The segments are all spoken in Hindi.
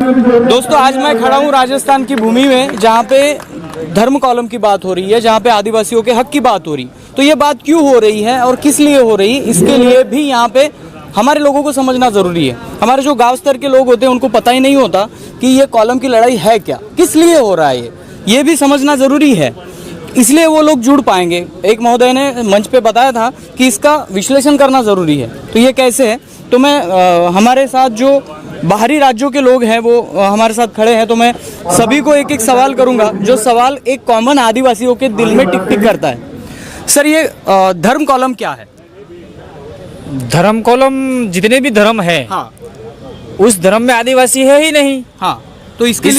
दोस्तों आज मैं खड़ा हूँ राजस्थान की भूमि में, जहाँ पे धर्म कॉलम की बात हो रही है, जहाँ पे आदिवासियों के हक की बात हो रही। तो ये बात क्यों हो रही है और किस लिए हो रही, इसके लिए भी यहाँ पे हमारे लोगों को समझना जरूरी है। हमारे जो गांव स्तर के लोग होते हैं उनको पता ही नहीं होता कि ये कॉलम की लड़ाई है क्या, किस लिए हो रहा है, ये भी समझना जरूरी है, इसलिए वो लोग जुड़ पाएंगे। एक महोदय ने मंच पे बताया था कि इसका विश्लेषण करना जरूरी है। तो ये कैसे है, तो मैं हमारे साथ जो बाहरी राज्यों के लोग हैं वो हमारे साथ खड़े हैं, तो मैं सभी को एक एक सवाल करूंगा, जो सवाल एक कॉमन आदिवासियों के दिल में टिक टिक करता है। सर, ये धर्म कॉलम क्या है? धर्म कॉलम जितने भी धर्म है, हाँ, उस धर्म में आदिवासी है ही नहीं। हाँ, तो इसके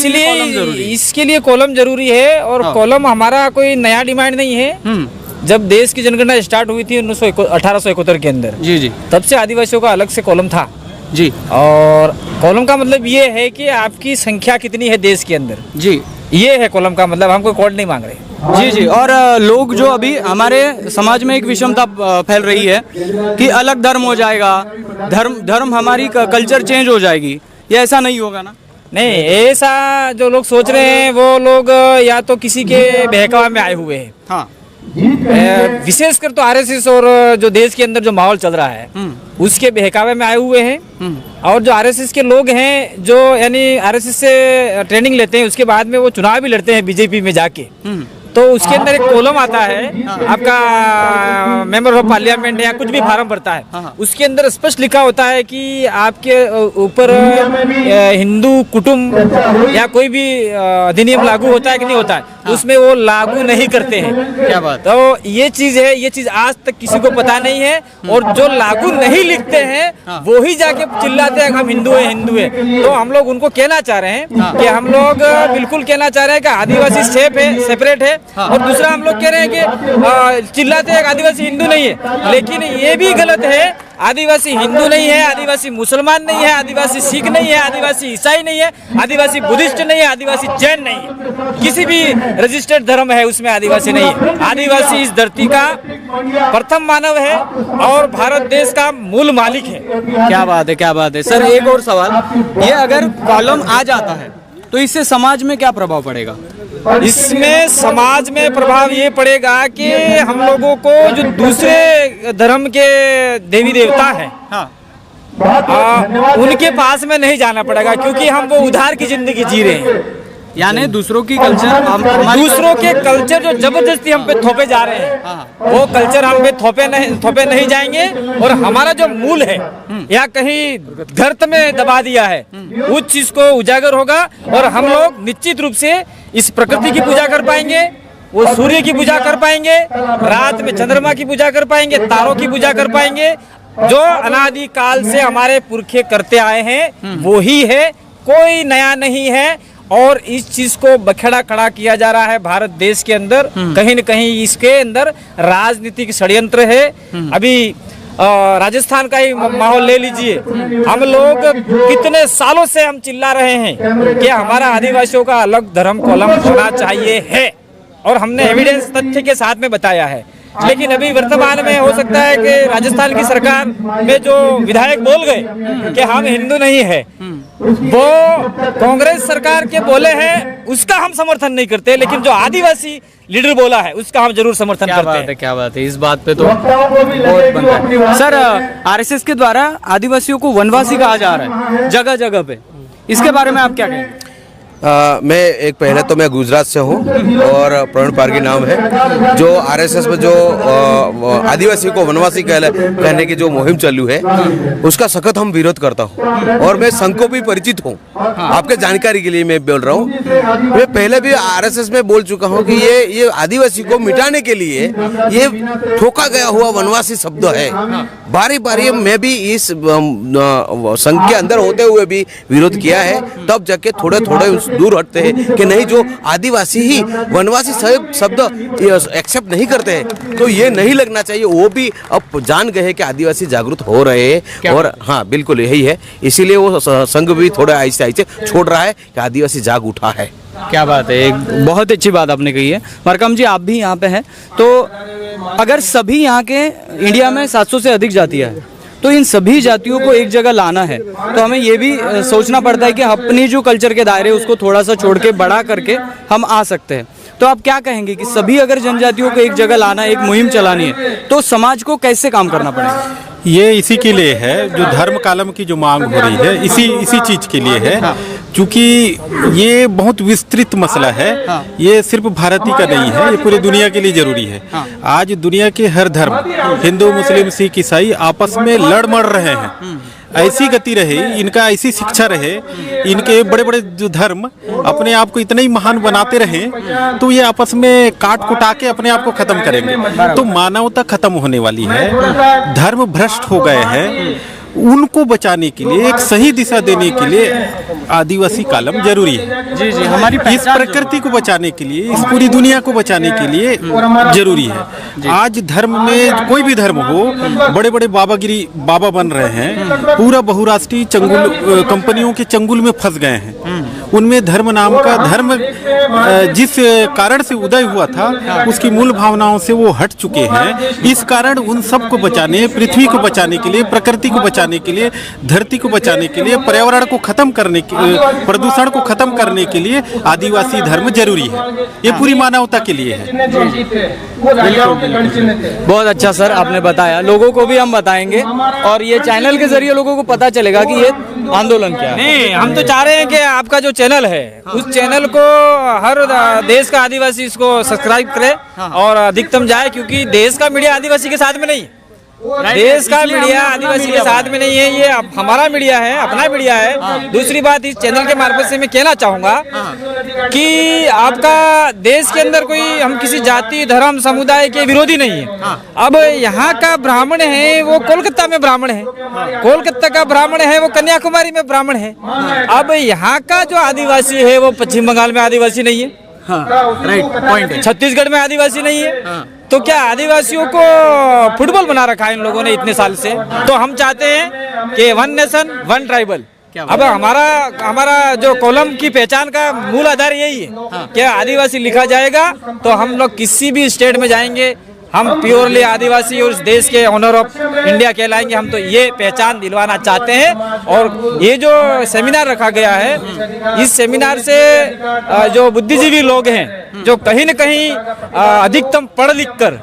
लिए कॉलम जरूरी है। और हाँ। कॉलम हमारा कोई नया डिमांड नहीं है। जब देश की जनगणना स्टार्ट हुई थी 1871 के अंदर, जी, तब से आदिवासियों का अलग से कॉलम था जी। और कॉलम का मतलब ये है कि आपकी संख्या कितनी है देश के अंदर, जी, ये है कॉलम का मतलब। हम कोई कोड नहीं मांग रहे। जी जी। और लोग जो अभी हमारे समाज में एक विषमता फैल रही है कि अलग धर्म हो जाएगा, धर्म हमारी कल्चर चेंज हो जाएगी, ये ऐसा नहीं होगा ना? नहीं, ऐसा जो लोग सोच रहे हैं वो लोग या तो किसी के बहकावे में आए हुए हैं। हाँ, विशेषकर तो आरएसएस और जो देश के अंदर जो माहौल चल रहा है उसके बहकावे में आए हुए हैं। और जो आरएसएस के लोग हैं, जो यानी आरएसएस से ट्रेनिंग लेते हैं, उसके बाद में वो चुनाव भी लड़ते हैं बीजेपी में जाके, तो उसके अंदर एक कॉलम आता है आपका मेंबर ऑफ पार्लियामेंट या कुछ भी फार्म भरता है, उसके अंदर स्पष्ट लिखा होता है कि आपके ऊपर हिंदू कुटुंब या कोई भी अधिनियम लागू होता है कि नहीं होता है, उसमें वो लागू नहीं करते हैं। क्या बात। तो ये चीज है, ये चीज आज तक किसी को पता नहीं है। और जो लागू नहीं लिखते हैं वो ही जाके चिल्लाते हैं हम हिंदू है, हिंदू है। तो हम लोग उनको कहना चाह रहे हैं कि हम लोग बिल्कुल कहना चाह रहे हैं कि आदिवासी सेपरेट है। और दूसरा हम लोग कह रहे हैं कि चिल्लाते हैं आदिवासी हिंदू नहीं है, लेकिन ये भी गलत है। आदिवासी हिंदू नहीं है, आदिवासी मुसलमान नहीं है, आदिवासी सिख नहीं है, आदिवासी ईसाई नहीं है, आदिवासी बुद्धिस्ट नहीं है, आदिवासी जैन नहीं है। किसी भी रजिस्टर्ड धर्म है उसमें आदिवासी नहीं है। आदिवासी इस धरती का प्रथम मानव है और भारत देश का मूल मालिक है। क्या बात है, क्या बात है। सर, एक और सवाल, ये अगर कॉलम आ जाता है तो इससे समाज में क्या प्रभाव पड़ेगा? इसमें समाज में प्रभाव ये पड़ेगा कि हम लोगों को जो दूसरे धर्म के देवी देवता हैं, उनके पास में नहीं जाना पड़ेगा, क्योंकि हम वो उधार की जिंदगी जी रहे हैं। यानी दूसरों की कल्चर, दूसरों के कल्चर जो जबरदस्ती हम पे थोपे जा रहे हैं, वो कल्चर हम पे थोपे नहीं जाएंगे। और हमारा जो मूल है या कहीं गर्त में दबा दिया है, उस चीज को उजागर होगा और हम लोग निश्चित रूप से इस प्रकृति की पूजा कर पाएंगे, वो सूर्य की पूजा कर पाएंगे, रात में चंद्रमा की पूजा कर पाएंगे, तारों की पूजा कर पाएंगे। जो अनादि काल से हमारे पुरखे करते आए हैं वो ही है, कोई नया नहीं है। और इस चीज को बखेड़ा खड़ा किया जा रहा है भारत देश के अंदर। कहीं न कहीं इसके अंदर राजनीतिक षड्यंत्र है। अभी राजस्थान का ही माहौल ले लीजिए, हम लोग कितने सालों से हम चिल्ला रहे हैं कि हमारा आदिवासियों का अलग धर्म कॉलम होना चाहिए है, और हमने एविडेंस तथ्य के साथ में बताया है। लेकिन अभी वर्तमान में हो सकता है कि राजस्थान की सरकार में जो विधायक बोल गए कि हम हिंदू नहीं है, वो कांग्रेस सरकार के बोले हैं, उसका हम समर्थन नहीं करते, लेकिन जो आदिवासी लीडर बोला है उसका हम जरूर समर्थन करते हैं। क्या बात है, इस बात पे तो बहुत बनता है। सर, आरएसएस के द्वारा आदिवासियों को वनवासी कहा जा रहा है जगह जगह पे, इसके बारे में आप क्या कहेंगे? मैं पहले तो मैं गुजरात से हूँ और प्रवीण पारगी नाम है। जो आरएसएस में जो आदिवासी को वनवासी कहने की जो मुहिम चालू है, उसका सख्त हम विरोध करता हूँ। और मैं संघ को भी परिचित हूँ, आपके जानकारी के लिए मैं बोल रहा हूँ। मैं पहले भी आरएसएस में बोल चुका हूँ कि ये आदिवासी को मिटाने के लिए ये ठोका गया हुआ वनवासी शब्द है। बारी बारी मैं भी इस संघ के अंदर होते हुए भी विरोध किया है, तब जाके थोड़े थोड़े दूर हटते हैं कि नहीं, जो आदिवासी ही वनवासी शब्द एक्सेप्ट नहीं करते हैं, तो ये नहीं लगना चाहिए। वो भी अब जान गए कि आदिवासी जागरूक हो रहे हैं। और हाँ, बिल्कुल यही है, इसीलिए वो संघ भी थोड़ा ऐसे ऐसे छोड़ रहा है कि आदिवासी जाग उठा है। क्या बात है, एक बहुत अच्छी बात आपने कही है। मरकम जी, आप भी यहाँ पे हैं, तो अगर सभी यहाँ के इंडिया में 700 से अधिक जातियाँ हैं, तो इन सभी जातियों को एक जगह लाना है तो हमें ये भी सोचना पड़ता है कि अपनी जो कल्चर के दायरे उसको थोड़ा सा छोड़ के बड़ा करके हम आ सकते हैं। तो आप क्या कहेंगे कि सभी अगर जनजातियों को एक जगह लाना, एक मुहिम चलानी है, तो समाज को कैसे काम करना पड़ेगा? ये इसी के लिए है, जो धर्म कालम की जो मांग हो रही है, इसी चीज के लिए है। क्योंकि ये बहुत विस्तृत मसला है। ये सिर्फ भारतीय का नहीं है, ये पूरी दुनिया के लिए जरूरी है। आज दुनिया के हर धर्म, हिंदू, मुस्लिम, सिख, ईसाई आपस में लड़ मड़ रहे हैं। ऐसी गति रहे, इनका ऐसी शिक्षा रहे, इनके बड़े बड़े जो धर्म अपने आप को इतने ही महान बनाते रहे, तो ये आपस में काट कुटा के अपने आप को खत्म करेंगे, तो मानवता खत्म होने वाली है। धर्म भ्रष्ट हो गए हैं, उनको बचाने के लिए, एक सही दिशा देने के लिए आदिवासी कालम जरूरी है। जी जी, हमारी इस प्रकृति को बचाने के लिए, इस पूरी दुनिया को बचाने के लिए जरूरी है। आज धर्म में कोई भी धर्म हो, बड़े बड़े बाबा बन रहे हैं, पूरा बहुराष्ट्रीय चंगुल कंपनियों के चंगुल में फंस गए हैं। उनमें धर्म नाम का, धर्म जिस कारण से उदय हुआ था उसकी मूल भावनाओं से वो हट चुके हैं। इस कारण उन सबको बचाने, पृथ्वी को बचाने के लिए, प्रकृति को बचाने के लिए, धरती को बचाने के लिए, पर्यावरण को खत्म करने के, प्रदूषण को खत्म करने के लिए आदिवासी धर्म जरूरी है। ये पूरी मानवता के लिए है। बहुत अच्छा सर आपने बताया, लोगों को भी हम बताएंगे और ये चैनल के जरिए लोगों को पता चलेगा कि ये आंदोलन क्या है। नहीं, हम तो चाह रहे हैं कि आपका जो चैनल है उस चैनल को हर देश का आदिवासी इसको सब्सक्राइब करे और अधिकतम जाए, क्योंकि देश का मीडिया आदिवासी के साथ में नहीं है। देश का मीडिया आदिवासी के साथ में नहीं है, ये हमारा मीडिया है, अपना मीडिया है। दूसरी बात, इस चैनल के मार्फत से मैं कहना चाहूंगा कि आपका देश के अंदर कोई, हम किसी जाति, धर्म, समुदाय के विरोधी नहीं है। अब यहाँ का ब्राह्मण है वो कोलकाता में ब्राह्मण है, कोलकाता का ब्राह्मण है वो कन्याकुमारी में ब्राह्मण है। अब यहाँ का जो आदिवासी है वो पश्चिम बंगाल में आदिवासी नहीं है, राइट पॉइंट है, छत्तीसगढ़ में आदिवासी नहीं है। तो क्या आदिवासियों को फुटबॉल बना रखा है इन लोगों ने इतने साल से? तो हम चाहते हैं कि वन नेशन वन ट्राइबल। अब हमारा जो कॉलम की पहचान का मूल आधार यही है कि आदिवासी लिखा जाएगा तो हम लोग किसी भी स्टेट में जाएंगे, हम प्योरली आदिवासी और इस देश के ऑनर ऑफ इंडिया कहलाएंगे। हम तो ये पहचान दिलवाना चाहते हैं। और ये जो सेमिनार रखा गया है, इस सेमिनार से जो बुद्धिजीवी लोग हैं, जो कहीं न कहीं अधिकतम पढ़ लिख कर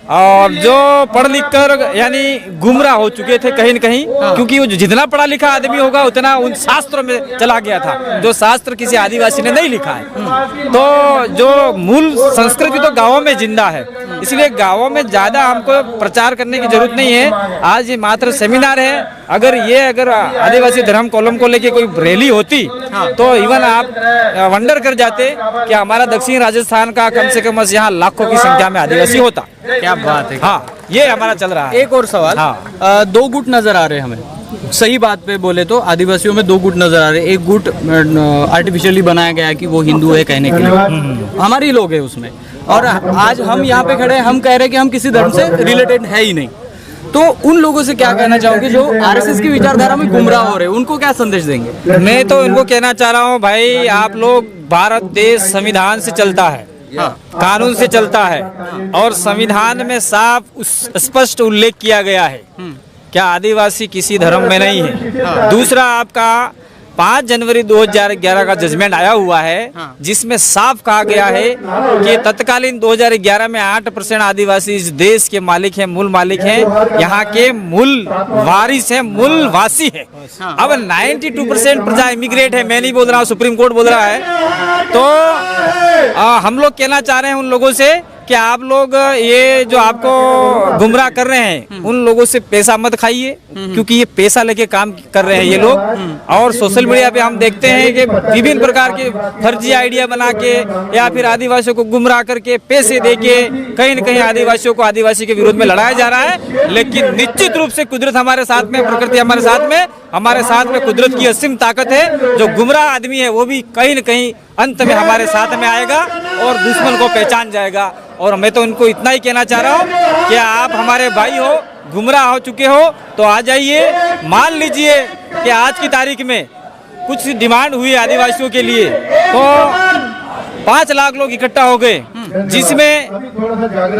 और जो पढ़ लिख कर यानी गुमराह हो चुके थे कहीं न कहीं, क्योंकि वो जितना पढ़ा लिखा आदमी होगा उतना उन शास्त्रों में चला गया था, जो शास्त्र किसी आदिवासी ने नहीं लिखा है। तो जो मूल संस्कृति तो गाँवों में जिंदा है, इसलिए गाँवों में ज्यादा हमको प्रचार करने की जरूरत नहीं है। आज ये मात्र सेमिनार है। अगर आदिवासी धर्म कॉलम को लेके कोई रैली होती तो इवन आप वंडर कर जाते कि हमारा दक्षिण राजस्थान का कम से कम यहाँ लाखों की संख्या में आदिवासी होता। क्या बात है। हाँ, ये हमारा चल रहा है। एक और सवाल, दो गुट नजर आ रहे हैं हमें। सही बात पे बोले तो आदिवासियों में दो गुट नजर आ रहे हैं। एक गुट आर्टिफिशियली बनाया गया है कि वो हिंदू है कहने के लिए, हमारे लोग हैं उसमें, और आज हम यहाँ पे खड़े हैं, हम कह रहे हैं कि हम किसी धर्म से रिलेटेड है ही नहीं। तो उन लोगों से क्या कहना चाहोगे जो आरएसएस की विचारधारा में गुमराह हो रहे हैं, उनको क्या संदेश देंगे? मैं तो इनको कहना चाह रहा हूँ, भाई आप लोग, भारत देश संविधान से चलता है, कानून से चलता है, और संविधान में साफ स्पष्ट उल्लेख किया गया है क्या आदिवासी किसी धर्म में नहीं है। दूसरा, आपका 5 जनवरी 2011 का जजमेंट आया हुआ है, जिसमें साफ कहा गया है कि तत्कालीन 2011 में 8% आदिवासी इस देश के मालिक हैं, मूल मालिक हैं, यहाँ के मूल वारिस हैं, मूल वासी हैं। अब 92% प्रजा इमिग्रेट है, मैं नहीं बोल रहा हूँ, सुप्रीम कोर्ट बोल रहा है। तो हम लोग कहना चाह रहे हैं उन लोगों से कि आप लोग ये जो आपको गुमराह कर रहे हैं, उन लोगों से पैसा मत खाइए, क्योंकि ये पैसा लेके काम कर रहे हैं ये लोग। और सोशल मीडिया पे हम देखते हैं कि विभिन्न प्रकार के फर्जी आइडिया बना के या फिर आदिवासियों को गुमराह करके पैसे देके कहीं न कहीं आदिवासियों को आदिवासी के विरोध में लड़ाया जा रहा है। लेकिन निश्चित रूप से कुदरत हमारे साथ में, प्रकृति हमारे साथ में कुदरत की असीम ताकत है। जो गुमराह आदमी है वो भी कहीं न कहीं अंत में हमारे साथ में आएगा और दुश्मन को पहचान जाएगा। और मैं तो इनको इतना ही कहना चाह रहा हूँ कि आप हमारे भाई हो, गुमराह हो चुके हो तो आ जाइए। मान लीजिए कि आज की तारीख में कुछ डिमांड हुई आदिवासियों के लिए, तो 5 लाख लोग इकट्ठा हो गए, जिसमें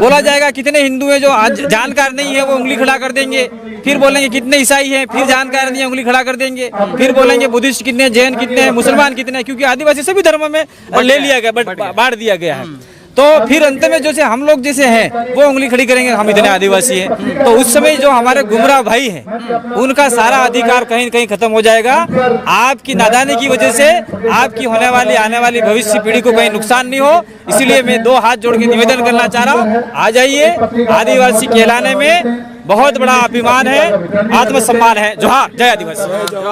बोला जाएगा कितने हिंदू हैं जो आज जानकार नहीं है वो उंगली खड़ा कर देंगे, फिर बोलेंगे कितने ईसाई हैं, फिर जानकार नहीं है उंगली खड़ा कर देंगे, फिर बोलेंगे बुद्धिस्ट कितने, जैन कितने हैं, मुसलमान कितने हैं, क्योंकि आदिवासी सभी धर्मों में ले लिया गया, बांट दिया गया है। तो फिर अंत में जैसे हम लोग जैसे हैं वो उंगली खड़ी करेंगे हम इतने आदिवासी हैं, तो उस समय जो हमारे गुमराह भाई हैं उनका सारा अधिकार कहीं न कहीं खत्म हो जाएगा। आपकी नादानी की वजह से आपकी होने वाली आने वाली भविष्य पीढ़ी को कहीं नुकसान नहीं हो, इसलिए मैं 2 हाथ जोड़ के निवेदन करना चाह रहा हूँ, आ जाइए। आदिवासी कहलाने में बहुत बड़ा अभिमान है, आत्मसम्मान है। जोहार, जय आदिवासी।